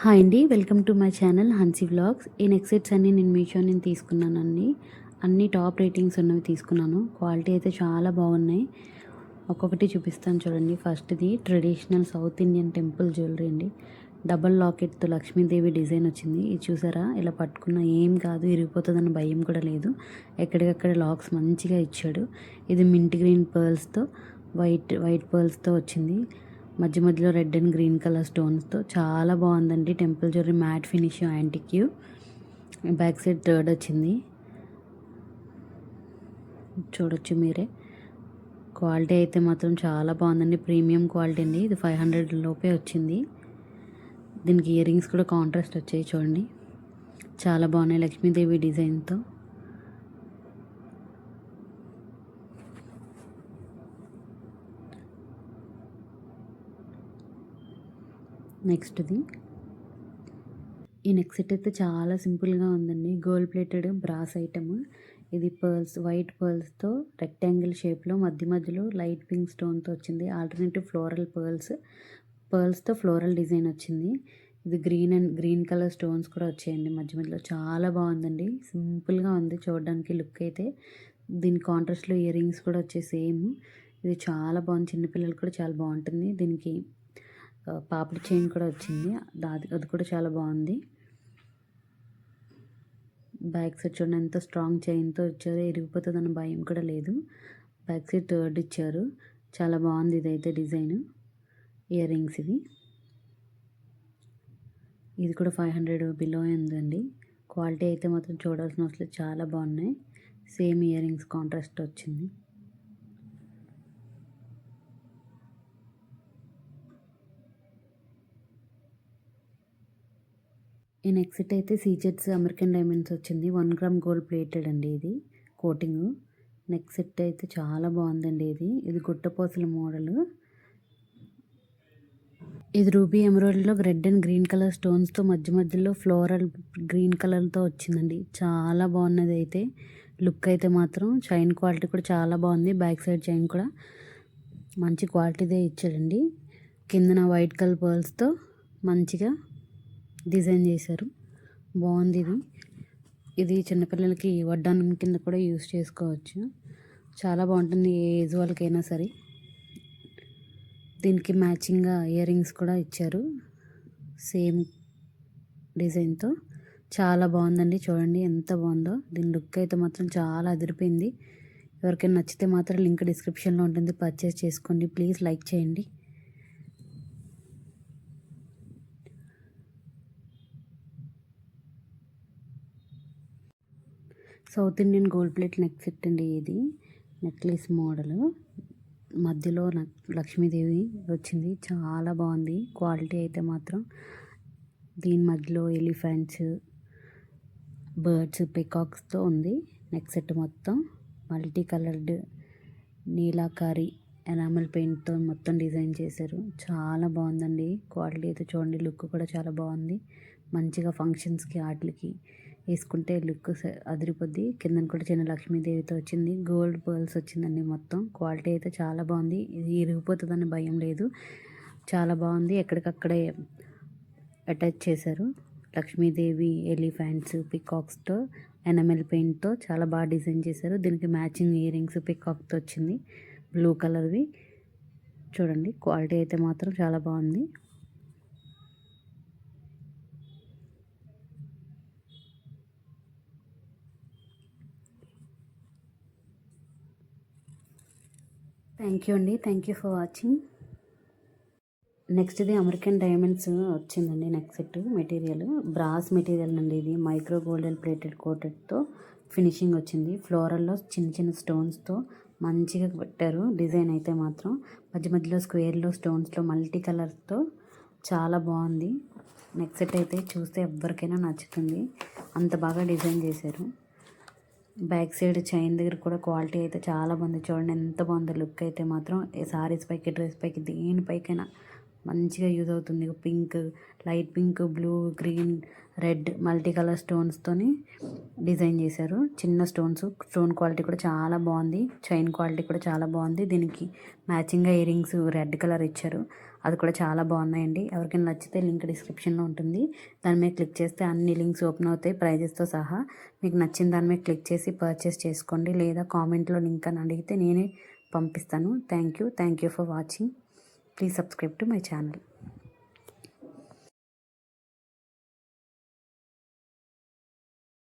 Hi అండి, welcome to my channel హన్సీ vlogs. ఈ neck sets అన్నీ నేను మీషో నుంచి తీసుకున్నానండి. అన్ని టాప్ రేటింగ్స్ ఉన్నవి తీసుకున్నాను. క్వాలిటీ అయితే చాలా బాగున్నాయి. ఒక్కొక్కటి చూపిస్తాను చూడండి. ఫస్ట్ది traditional south Indian temple jewellery అండి. డబల్ లాకెట్తో లక్ష్మీదేవి డిజైన్ వచ్చింది. ఇది చూసారా, ఇలా పట్టుకున్న ఏం కాదు, ఇరిగిపోతుందన్న భయం కూడా లేదు. ఎక్కడికక్కడ లాక్స్ మంచిగా ఇచ్చాడు. ఇది మింట్ గ్రీన్ పర్ల్స్తో వైట్ పర్ల్స్తో వచ్చింది. మధ్య మధ్యలో రెడ్ అండ్ గ్రీన్ కలర్ స్టోన్స్తో చాలా బాగుందండి. Temple jewellery mat finish antique. Back side third వచ్చింది, చూడొచ్చు మీరే. క్వాలిటీ అయితే మాత్రం చాలా బాగుందండి. ప్రీమియం క్వాలిటీ అండి. ఇది 500 లోపే వచ్చింది. దీనికి ఇయర్ రింగ్స్ కూడా కాంట్రాస్ట్ వచ్చాయి చూడండి, చాలా బాగున్నాయి లక్ష్మీదేవి డిజైన్తో. నెక్స్ట్ది ఈ నెక్ సెట్ అయితే చాలా సింపుల్గా ఉందండి. Gold plated brass item. ఇది పర్ల్స్, వైట్ పర్ల్స్తో రెక్టాంగిల్ షేప్లో మధ్య మధ్యలో లైట్ పింక్ స్టోన్తో వచ్చింది. ఆల్టర్నేటివ్ ఫ్లోరల్ పర్ల్స్తో ఫ్లోరల్ డిజైన్ వచ్చింది. ఇది గ్రీన్ కలర్ స్టోన్స్ కూడా వచ్చాయండి మధ్య మధ్యలో. చాలా బాగుందండి, సింపుల్గా ఉంది చూడడానికి లుక్ అయితే. దీని కాంట్రాస్ట్లో ఇయర్ రింగ్స్ కూడా వచ్చే సేమ్. ఇది చాలా బాగుంది, చిన్నపిల్లలు కూడా చాలా బాగుంటుంది. దీనికి పాపిడి చైన్ కూడా వచ్చింది, అది కూడా చాలా బాగుంది. బ్యాక్ సైడ్ చూడండి ఎంత స్ట్రాంగ్ చైన్తో ఇచ్చారు, ఇరిగిపోతుందన్న భయం కూడా లేదు. బ్యాక్ సైడ్ థర్డ్ ఇచ్చారు, చాలా బాగుంది ఇదైతే డిజైన్. ఇయర్ రింగ్స్ ఇది కూడా 500 బిలో ఉందండి. క్వాలిటీ అయితే మాత్రం చూడాల్సిన అవసరం, చాలా బాగున్నాయి. సేమ్ ఇయర్ రింగ్స్ కాంట్రాస్ట్ వచ్చింది. ఈ నెక్ సెట్ అయితే సీజెట్స్ అమెరికన్ డైమండ్స్ వచ్చింది. 1 గ్రామ్ గోల్డ్ ప్లేటెడ్ అండి. ఇది కోటింగ్ నెక్ సెట్ అయితే చాలా బాగుందండి. ఇది గుట్టపోసల మోడల్. ఇది రూబీ ఎమరాల్డ్లో రెడ్ అండ్ గ్రీన్ కలర్ స్టోన్స్తో మధ్య మధ్యలో ఫ్లోరల్ గ్రీన్ కలర్తో వచ్చిందండి. చాలా బాగున్నది అయితే లుక్ అయితే మాత్రం. చైన్ క్వాలిటీ కూడా చాలా బాగుంది. బ్యాక్ సైడ్ చైన్ కూడా మంచి క్వాలిటీదే ఇచ్చాడండి. కిందన వైట్ కలర్ పర్ల్స్తో మంచిగా డిజైన్ చేశారు, బాగుంది. ఇది చిన్నపిల్లలకి వడ్డానం కింద కూడా యూస్ చేసుకోవచ్చు, చాలా బాగుంటుంది ఏ ఏజ్ వాళ్ళకైనా సరే. దీనికి మ్యాచింగ్గా ఇయర్ రింగ్స్ కూడా ఇచ్చారు సేమ్ డిజైన్తో. చాలా బాగుందండి, చూడండి ఎంత బాగుందో. దీని లుక్ అయితే మాత్రం చాలా అదిరిపోయింది. ఎవరికైనా నచ్చితే మాత్రం లింక్ డిస్క్రిప్షన్లో ఉంటుంది, పర్చేస్ చేసుకోండి. ప్లీజ్ లైక్ చేయండి. South Indian gold plate neck set అండి. ఇది నెక్లెస్ మోడల్, మధ్యలో లక్ష్మీదేవి వచ్చింది, చాలా బాగుంది. క్వాలిటీ అయితే మాత్రం. దీని మధ్యలో ఎలిఫెంట్స్, బర్డ్స్, పికాక్స్తో ఉంది నెక్ సెట్ మొత్తం. మల్టీ కలర్డ్ నీలాకారి ఎనామల్ పెయింట్తో మొత్తం డిజైన్ చేశారు, చాలా బాగుందండి. క్వాలిటీ అయితే చూడండి, లుక్ కూడా చాలా బాగుంది. మంచిగా ఫంక్షన్స్కి వాటికి వేసుకుంటే లుక్ అదిరిపోద్ది. కింద కూడా చిన్న లక్ష్మీదేవితో వచ్చింది. గోల్డ్ పర్ల్స్ వచ్చిందండి మొత్తం. క్వాలిటీ అయితే చాలా బాగుంది. ఇది ఇరిగిపోతుందని భయం లేదు, చాలా బాగుంది. ఎక్కడికక్కడే అటాచ్ చేశారు. లక్ష్మీదేవి, ఎలిఫెంట్స్, పికాక్స్తో ఎనమెల్ పెయింట్తో చాలా బాగా డిజైన్ చేశారు. దీనికి మ్యాచింగ్ ఇయర్ రింగ్స్ పికాక్తో వచ్చింది, బ్లూ కలర్వి. చూడండి క్వాలిటీ అయితే మాత్రం చాలా బాగుంది. థ్యాంక్ యూ అండి, థ్యాంక్ యూ ఫర్ వాచింగ్. నెక్స్ట్ది అమెరికన్ డైమండ్స్ వచ్చిందండి neck set. Material brass material అండి. ఇది మైక్రో గోల్డెన్ ప్లేటెడ్ కోటెడ్తో ఫినిషింగ్ వచ్చింది. ఫ్లోరల్లో చిన్న చిన్న స్టోన్స్తో మంచిగా పెట్టారు డిజైన్ అయితే మాత్రం. మధ్య మధ్యలో స్క్వేర్లో స్టోన్స్లో మల్టీ కలర్తో చాలా బాగుంది. నెక్ సెట్ అయితే చూస్తే ఎవరికైనా నచ్చుతుంది, అంత బాగా డిజైన్ చేశారు. బ్యాక్ సైడ్ చైన్ దగ్గర కూడా క్వాలిటీ అయితే చాలా బాగుంది, చూడండి ఎంత బాగుందో లుక్ అయితే మాత్రం. సారీస్ పైకి, డ్రెస్ పైకి, దేనిపైకైనా మంచిగా యూజ్ అవుతుంది. Pink, light pink, blue, green, red multi colour స్టోన్స్తోని డిజైన్ చేశారు. చిన్న స్టోన్ క్వాలిటీ కూడా చాలా బాగుంది. చైన్ క్వాలిటీ కూడా చాలా బాగుంది. దీనికి మ్యాచింగ్గా ఇయర్ రింగ్స్ రెడ్ కలర్ ఇచ్చారు. అది కూడా చాలా బాగున్నాయండి. ఎవరికైనా నచ్చితే లింక్ డిస్క్రిప్షన్లో ఉంటుంది. దాని మీద క్లిక్ చేస్తే అన్ని లింక్స్ ఓపెన్ అవుతాయి ప్రైజెస్తో సహా. మీకు నచ్చిన దాని మీద క్లిక్ చేసి పర్చేస్ చేసుకోండి, లేదా కామెంట్లో లింక్ అని అడిగితే నేనే పంపిస్తాను. Thank you for watching. Please subscribe to my channel.